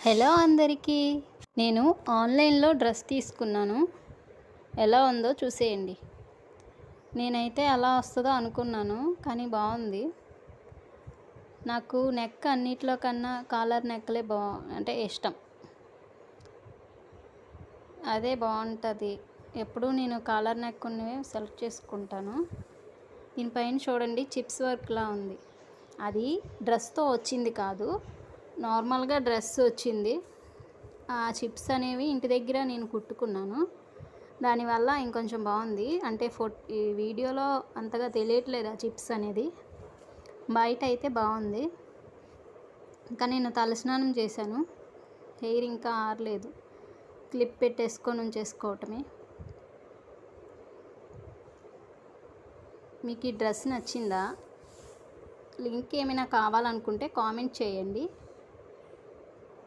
Hello అందరికీ. నేను ఆన్లైన్లో డ్రెస్ తీసుకున్నాను. ఎలా ఉందో చూసేయండి. నేనైతే ఎలా వస్తుందో అనుకున్నాను, కానీ బాగుంది. నాకు నెక్ అన్నిట్లో కన్నా కాలర్ నెక్లే అంటే ఇష్టం. అదే బాగుంటుంది. ఎప్పుడూ నేను కాలర్ నెక్ ఉన్నవే సెలెక్ట్ చేసుకుంటాను. దీనిపైన చూడండి, చిప్స్ వర్క్లా ఉంది. అది డ్రెస్తో వచ్చింది కాదు, నార్మల్గా డ్రెస్ వచ్చింది. ఆ చిప్స్ అనేవి ఇంటి దగ్గర నేను కుట్టుకున్నాను. దానివల్ల ఇంకొంచెం బాగుంది. అంటే ఈ వీడియోలో అంతగా తెలియట్లేదు ఆ చిప్స్ అనేది. బయట అయితే బాగుంది. ఇంకా నేను తలస్నానం చేశాను. హెయిర్ ఇంకా ఆరలేదు. క్లిప్ పెట్టేసుకొని ఉంచేసుకోవటమే. మీకు ఈ డ్రెస్ నచ్చిందా? లింక్ ఏమైనా కావాలనుకుంటే కామెంట్ చేయండి.